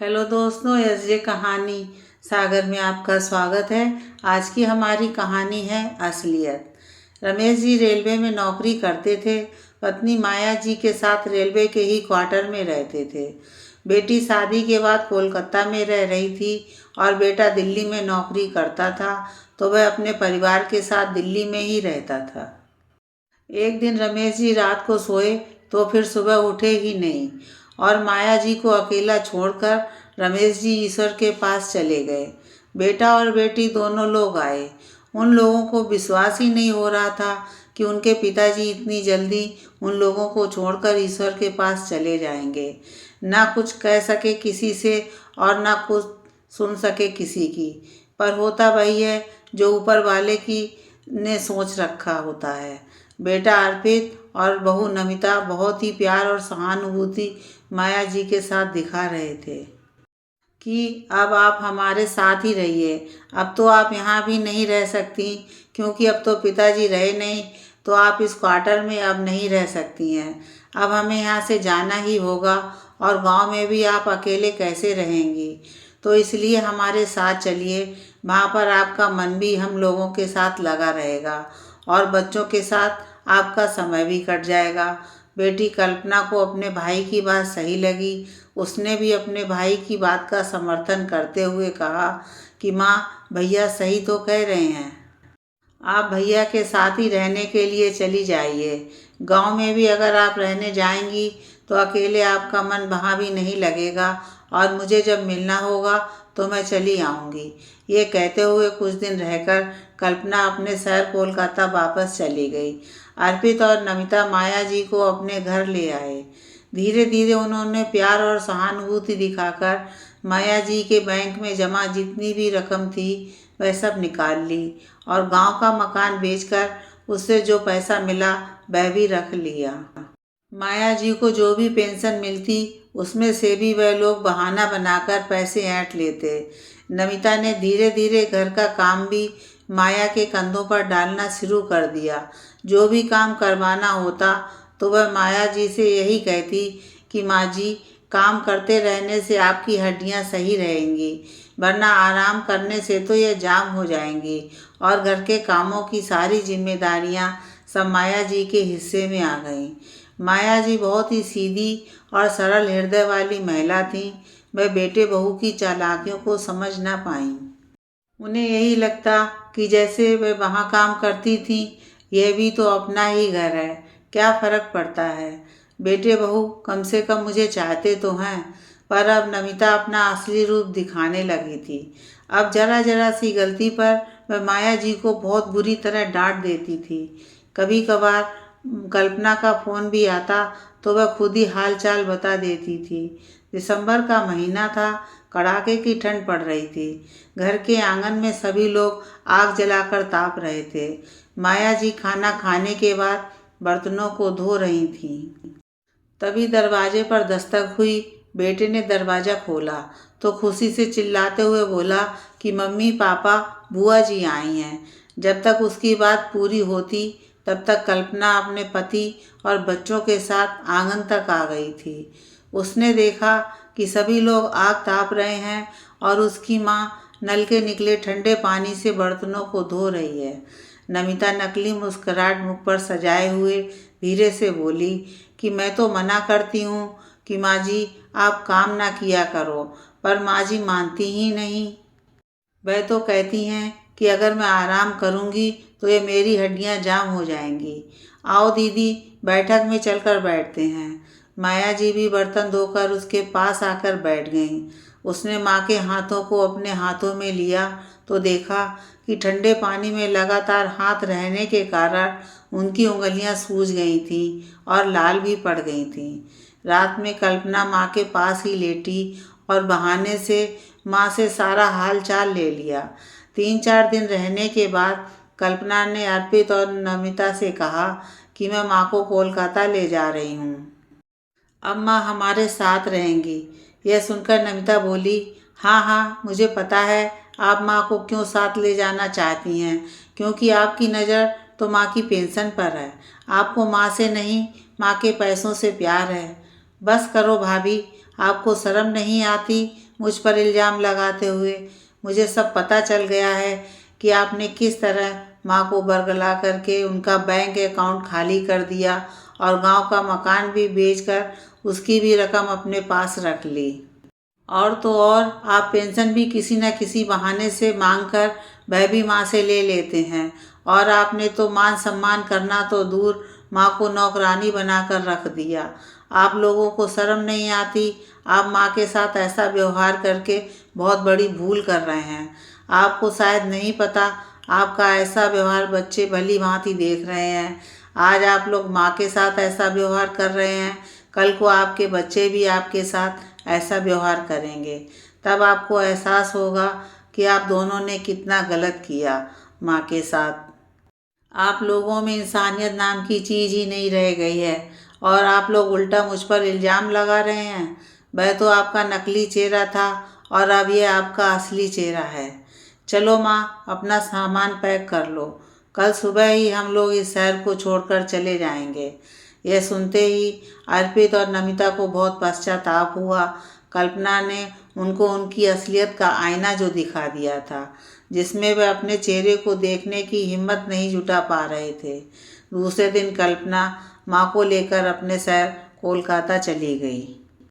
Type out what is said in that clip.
Hello दोस्तों, SJ कहानी सागर में आपका स्वागत है। आज की हमारी कहानी है असलियत। रमेश जी रेलवे में नौकरी करते थे। पत्नी माया जी के साथ रेलवे के ही क्वार्टर में रहते थे। बेटी शादी के बाद कोलकाता में रह रही थी और बेटा दिल्ली में नौकरी करता था, तो वह अपने परिवार के साथ दिल्ली में ही रहता था। एक दिन रमेश जी रात को सोए तो फिर सुबह उठे ही नहीं और माया जी को अकेला छोड़कर रमेश जी ईश्वर के पास चले गए। बेटा और बेटी दोनों लोग आए। उन लोगों को विश्वास ही नहीं हो रहा था कि उनके पिताजी इतनी जल्दी उन लोगों को छोड़कर ईश्वर के पास चले जाएंगे। ना कुछ कह सके किसी से और ना कुछ सुन सके किसी की, पर होता वही है जो ऊपर वाले की ने सोच रखा होता है। बेटा अर्पित और बहू नमिता बहुत ही प्यार और सहानुभूति माया जी के साथ दिखा रहे थे कि अब आप हमारे साथ ही रहिए। अब तो आप यहाँ भी नहीं रह सकती, क्योंकि अब तो पिताजी रहे नहीं, तो आप इस क्वार्टर में अब नहीं रह सकती हैं। अब हमें यहाँ से जाना ही होगा और गांव में भी आप अकेले कैसे रहेंगी। तो इसलिए हमारे साथ चलिए, वहाँ पर आपका मन भी हम लोगों के साथ लगा रहेगा और बच्चों के साथ आपका समय भी कट जाएगा। बेटी कल्पना को अपने भाई की बात सही लगी। उसने भी अपने भाई की बात का समर्थन करते हुए कहा कि माँ, भैया सही तो कह रहे हैं। आप भैया के साथ ही रहने के लिए चली जाइए। गांव में भी अगर आप रहने जाएंगी तो अकेले आपका मन वहाँ भी नहीं लगेगा और मुझे जब मिलना होगा तो मैं चली आऊँगी। ये कहते हुए कुछ दिन रहकर कल्पना अपने शहर कोलकाता वापस चली गई। अर्पित और नमिता माया जी को अपने घर ले आए। धीरे धीरे उन्होंने प्यार और सहानुभूति दिखाकर माया जी के बैंक में जमा जितनी भी रकम थी वह सब निकाल ली और गांव का मकान बेचकर उससे जो पैसा मिला वह भी रख लिया। माया जी को जो भी पेंशन मिलती उसमें से भी वह लोग बहाना बनाकर पैसे ऐंठ लेते। नमिता ने धीरे धीरे घर का काम भी माया के कंधों पर डालना शुरू कर दिया। जो भी काम करवाना होता तो वह माया जी से यही कहती कि माँ जी, काम करते रहने से आपकी हड्डियाँ सही रहेंगी, वरना आराम करने से तो ये जाम हो जाएंगी। और घर के कामों की सारी जिम्मेदारियाँ सब माया जी के हिस्से में आ गईं। माया जी बहुत ही सीधी और सरल हृदय वाली महिला थीं। वह बेटे बहू की चालाकियों को समझ ना पाईं। उन्हें यही लगता कि जैसे वे वहाँ काम करती थीं, यह भी तो अपना ही घर है, क्या फ़र्क पड़ता है। बेटे बहू कम से कम मुझे चाहते तो हैं। पर अब नमिता अपना असली रूप दिखाने लगी थी। अब जरा जरा सी गलती पर वह माया जी को बहुत बुरी तरह डांट देती थी। कभी कभार कल्पना का फ़ोन भी आता तो वह खुद ही हाल चाल बता देती थी। दिसंबर का महीना था, कड़ाके की ठंड पड़ रही थी। घर के आंगन में सभी लोग आग जलाकर ताप रहे थे। माया जी खाना खाने के बाद बर्तनों को धो रही थीं। तभी दरवाजे पर दस्तक हुई। बेटे ने दरवाज़ा खोला तो खुशी से चिल्लाते हुए बोला कि मम्मी, पापा, बुआ जी आई हैं। जब तक उसकी बात पूरी होती तब तक कल्पना अपने पति और बच्चों के साथ आंगन तक आ गई थी। उसने देखा कि सभी लोग आग ताप रहे हैं और उसकी माँ नल के निकले ठंडे पानी से बर्तनों को धो रही है। नमिता नकली मुस्कुराहट मुख पर सजाए हुए धीरे से बोली कि मैं तो मना करती हूँ कि माँ जी, आप काम ना किया करो, पर माँ जी मानती ही नहीं। वह तो कहती हैं कि अगर मैं आराम करूँगी तो ये मेरी हड्डियाँ जाम हो जाएंगी। आओ दीदी, बैठक में चलकर बैठते हैं। माया जी भी बर्तन धोकर उसके पास आकर बैठ गईं। उसने माँ के हाथों को अपने हाथों में लिया तो देखा कि ठंडे पानी में लगातार हाथ रहने के कारण उनकी उंगलियां सूज गई थीं और लाल भी पड़ गई थीं। रात में कल्पना माँ के पास ही लेटी और बहाने से माँ से सारा हाल चाल ले लिया। 3-4 दिन रहने के बाद कल्पना ने अर्पित और नमिता से कहा कि मैं माँ को कोलकाता ले जा रही हूँ। अब माँ हमारे साथ रहेंगी। यह सुनकर नमिता बोली, हाँ हाँ, मुझे पता है आप माँ को क्यों साथ ले जाना चाहती हैं, क्योंकि आपकी नज़र तो माँ की पेंशन पर है। आपको माँ से नहीं, माँ के पैसों से प्यार है। बस करो भाभी, आपको शर्म नहीं आती। मुझ पर इल्ज़ाम लगाते हुए। मुझे सब पता चल गया है कि आपने किस तरह माँ को बरगला करके उनका बैंक अकाउंट खाली कर दिया और गांव का मकान भी बेचकर उसकी भी रकम अपने पास रख ली। और तो और आप पेंशन भी किसी न किसी बहाने से मांग कर वह भी माँ से ले लेते हैं। और आपने तो मान सम्मान करना तो दूर, माँ को नौकरानी बनाकर रख दिया। आप लोगों को शर्म नहीं आती? आप माँ के साथ ऐसा व्यवहार करके बहुत बड़ी भूल कर रहे हैं। आपको शायद नहीं पता, आपका ऐसा व्यवहार बच्चे भली भांति देख रहे हैं। आज आप लोग माँ के साथ ऐसा व्यवहार कर रहे हैं, कल को आपके बच्चे भी आपके साथ ऐसा व्यवहार करेंगे। तब आपको एहसास होगा कि आप दोनों ने कितना गलत किया माँ के साथ। आप लोगों में इंसानियत नाम की चीज़ ही नहीं रह गई है और आप लोग उल्टा मुझ पर इल्ज़ाम लगा रहे हैं। वह तो आपका नकली चेहरा था और अब ये आपका असली चेहरा है। चलो माँ, अपना सामान पैक कर लो, कल सुबह ही हम लोग इस शहर को छोड़कर चले जाएंगे। यह सुनते ही अर्पित और नमिता को बहुत पश्चाताप हुआ। कल्पना ने उनको उनकी असलियत का आईना जो दिखा दिया था, जिसमें वे अपने चेहरे को देखने की हिम्मत नहीं जुटा पा रहे थे। दूसरे दिन कल्पना माँ को लेकर अपने शहर कोलकाता चली गई।